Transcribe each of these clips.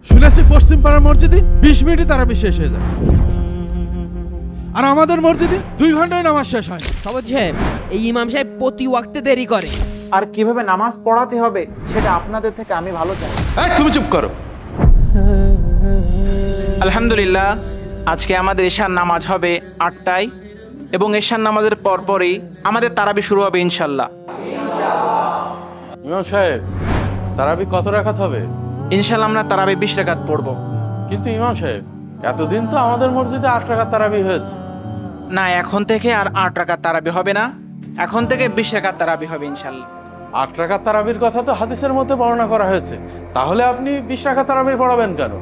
শুনেছি পশ্চিম পাড়ার মসজিদে 20 মিনিটে তারাবি শেষ হয়ে যায়, আর আমাদের মসজিদে 2 ঘন্টায় নামাজ শেষ হয়। সভাপতি সাহেব, এই ইমাম সাহেব প্রতি ওয়াক্তে দেরি করে। আর কিভাবে নামাজ পড়াতে হবে সেটা আপনাদের থেকে আমি ভালো জানি। তুমি চুপ করো। আলহামদুলিল্লাহ, আজকে আমাদের এশার নামাজ হবে 8টায় এবং এশার নামাজের পরপরই আমাদের তারাবি শুরু হবে ইনশাল্লাহ। ইমাম সাহেব, তারাবি কত রাকাত হবে? ইনশাল্লাহ আমরা তারাবি 20 রাকাত পড়ব। কিন্তু ইমাম সাহেব, এতদিন তো আমাদের মসজিদে 8 রাকাত তারাবি হয়েছে। না, এখন থেকে আর 8 রাকাত তারাবি হবে না, এখন থেকে 20 রাকাত তারাবি হবে ইনশাল্লাহ। 8 রাকাত তারাবির কথা তো হাদিসের মধ্যে বর্ণনা করা হয়েছে, তাহলে আপনি 20 রাকাত তারাবি পড়াবেন কেন?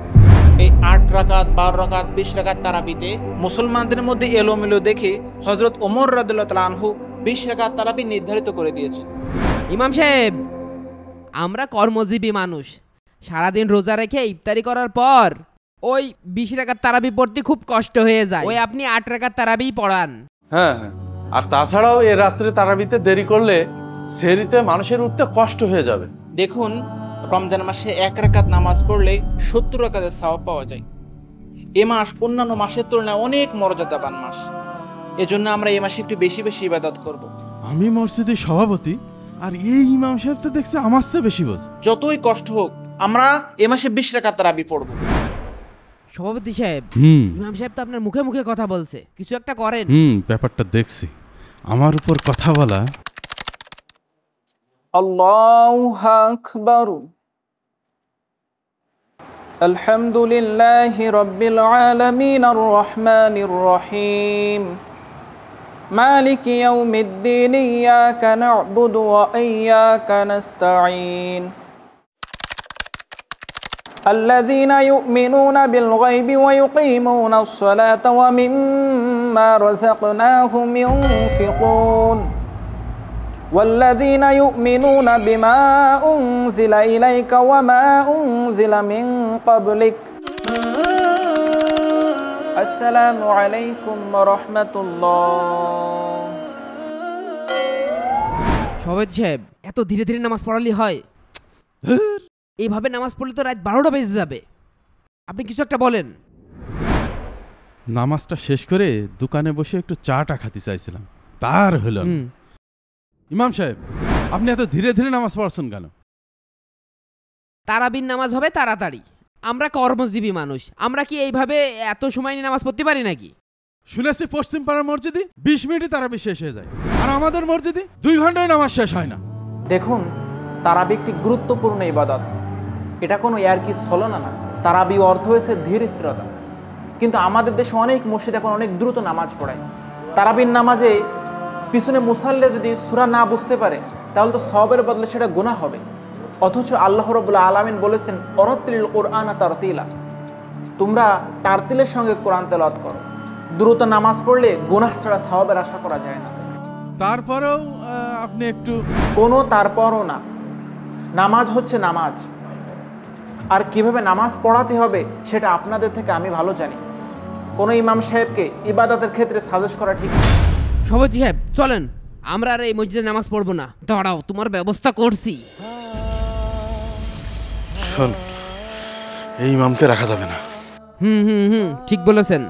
এই 8 রাকাত, 12 রাকাত, 20 রাকাত তারাবিতে মুসলমানদের মধ্যে এলোমেলো দেখে হযরত ওমর রাদিয়াল্লাহু তাআলা আনহু 20 রাকাত তারাবি নির্ধারিত করে দিয়েছেন। ইমাম সাহেব, আমরা কর্মজীবী মানুষ, সারাদিন রোজা রেখে ইফতারি করার পর ওই 20 রাকাত তারাবি পড়তে খুব কষ্ট হয়ে যায়। ওই আপনি 8 রাকাত তারাবি পড়ান। হ্যাঁ, আর তাছাড়াও এই রাত্রে তারাবিতে দেরি করলে সেহরিতে মানুষের উঠতে কষ্ট হয়ে যাবে। দেখুন, রমজান মাসে 1 রাকাত নামাজ পড়লে 70 রাকাতের সওয়াব পাওয়া যায়। এ মাস অন্যান্য মাসের তুলনায় অনেক মর্যাদাবান মাস, এজন্য আমরা এই মাসে একটু বেশি বেশি ইবাদত করব। আমি মসজিদের সভাপতি, আর এই ইমাম সাহেব তো দেখছে আমার চেয়ে বেশি বোঝে। যতই কষ্ট হোক আমরা এ মাসে 20 রাকাত তারাবি পড়ব। সভাপতি সাহেব, ইমাম সাহেব তো আপনার মুখে মুখে কথা বলছে, কিছু একটা করেন। ব্যাপারটা দেখছি, আমার উপর কথা বলা। আল্লাহু আকবার। আলহামদুলিল্লাহি রাব্বিল আলামিন আর রহমানির রহিম মালিকি ইয়াউমিদ্দিন ইয়াকা না'বুদু ওয়া ইয়্যাকা নাস্তাঈন আল্লাযীনা ইউমিনুনা বিল গায়বি ওয়া ইউকিমুনা আস-সালাতা ওয়া মিম্মা রাযাকনাহুম ইউনফিকুন والذين يؤمنون بما أنزل إليك وما أنزل من قبلك السلام عليكم ورحمة الله। সভাপতি সাহেব, এত ধীরে ধীরে নামাজ পড়ালি হয়? এইভাবে নামাজ পড়লে তো রাত 12টা বেজে যাবে। আপনি কিছু একটা বলেন। নামাজটা শেষ করে দোকানে বসে একটু চাটা খেতে চাইছিলাম, তার হলো। ইমাম সাহেব, আপনি এত ধীরে ধীরে নামাজ পড়ছেন কেন? তারাবির নামাজ হবে তাড়াতাড়ি, আমরা কর্মজীবী মানুষ, আমরা কি এইভাবে এত সময় নিয়ে নামাজ পড়তে পারি নাকি? শুনেছি পশ্চিম পাড়ার মসজিদে 20 মিনিটে তারাবি শেষ হয়ে যায়, আর আমাদের মসজিদে 2 ঘন্টায় নামাজ শেষ হয় না। দেখুন, তারাবি একটি গুরুত্বপূর্ণ ইবাদত, এটা কোনো ইয়ারকি ছলনা না। তারাবি অর্থ হয়েছে ধীর স্থিরতা, কিন্তু আমাদের দেশে অনেক মসজিদ এখন অনেক দ্রুত নামাজ পড়ায়। তারাবির নামাজে পিছনে মুসাল্লি যদি সূরা না বুঝতে পারে তাহলে তো সওয়াবের বদলে সেটা গুনাহ হবে। অথচ আল্লাহ রাব্বুল আলামিন বলেছেন, অরাতিল কুরআনা তারতিলা, তোমরা তারতিলের সঙ্গে কোরআন তেলাওয়াত করো। দ্রুত নামাজ পড়লে গুনাহ ছাড়া সওয়াবের আশা করা যায় না। তারপরেও আপনি একটু। কোনো তারপরও না, নামাজ হচ্ছে নামাজ, আর কিভাবে নামাজ পড়াতে হবে সেটা আপনাদের থেকে আমি ভালো জানি। কোনো ইমাম সাহেবকে ইবাদতের ক্ষেত্রে সাজেস্ট করা ঠিক না। সভাপতি সাহেব, চলেন, আমরা আর এই মসজিদে নামাজ পড়বো না। দাঁড়াও, তোমার ব্যবস্থা করছি। শোন, এই ইমামকে রাখা যাবে না। ঠিক বলেছেন।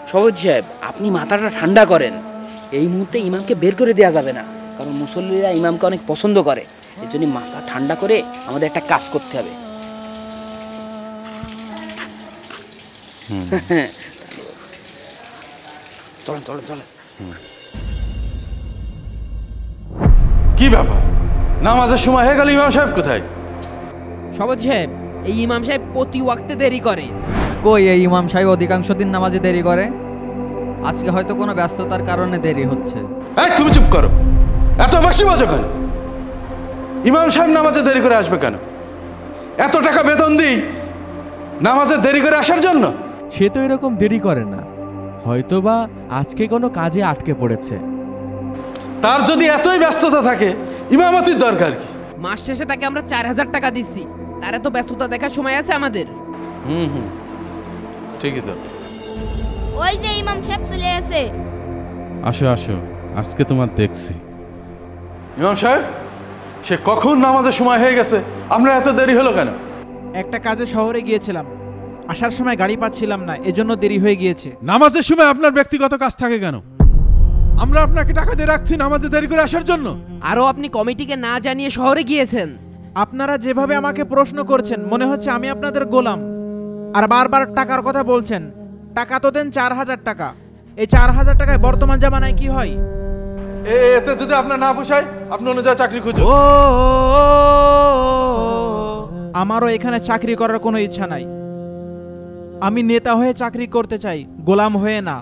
সভাপতি সাহেব, আপনি মাথাটা ঠান্ডা করেন, এই মুহূর্তে ইমামকে বের করে দেওয়া যাবে না, কারণ মুসল্লিরা ইমামকে অনেক পছন্দ করে। এই জন্য মাথা ঠান্ডা করে আমাদের একটা কাজ করতে হবে। চলেন চলেন চলেন। কি ব্যাপার, নামাজের সময় হয়ে গেল, ইমাম সাহেব কোথায়? সভাপতি সাহেব, এই ইমাম সাহেব প্রতি ওয়াক্তে দেরি করে। কই, এই ইমাম সাহেব অধিকাংশ দিন নামাজে দেরি করে, আজকে হয়তো কোনো ব্যস্ততার কারণে দেরি হচ্ছে। তুমি চুপ করো, এত বেশি বাজে কেন? ইমাম সাহেব নামাজে দেরি করে আসবে কেন? এত টাকা বেতন দিই নামাজে দেরি করে আসার জন্য? সে তো এরকম দেরি করে না, হয়তোবা আজকে কোনো কাজে আটকে পড়েছে। তার যদি এতই ব্যস্ততা থাকে, ইমামতির দরকার কি? মাস শেষে তাকে আমরা 4000 টাকা দিচ্ছি, তার এত ব্যস্ততা দেখার সময় আছে আমাদের? ঠিকই তো। ওই যে ইমাম সাহেব চলে আসে। আসো আসো, আজকে তোমার দেখছি। ইমাম সাহেব, সে কখন নামাজের সময় হয়ে গেছে, আমরা এত দেরি হলো কেন? একটা কাজে শহরে গিয়েছিলাম, আসার সময় গাড়ি পাচ্ছিলাম না, এজন্য দেরি হয়ে গিয়েছে। নামাজের সময় আপনার ব্যক্তিগত কাজ থাকে কেন? আমরা আপনাকে টাকা দিয়ে রাখছি নামাজে দেরি করে আসার জন্য? আরও আপনি কমিটিকে না জানিয়ে শহরে গিয়েছেন। আপনারা যেভাবে আমাকে প্রশ্ন করছেন মনে হচ্ছে আমি আপনাদের গোলাম, আর বারবার টাকার কথা বলছেন। টাকা তো দেন 4000 টাকা। এই 4000 টাকায় বর্তমান জামানায় কি হয়? এতে যদি আপনার না পোষায় আপনি অন্য জায়গায় চাকরি খুঁজুন। আমারও এখানে চাকরি করার কোনো ইচ্ছা নাই। আমি নেতা হয়ে চাকরি করতে চাই, গোলাম হয়ে না।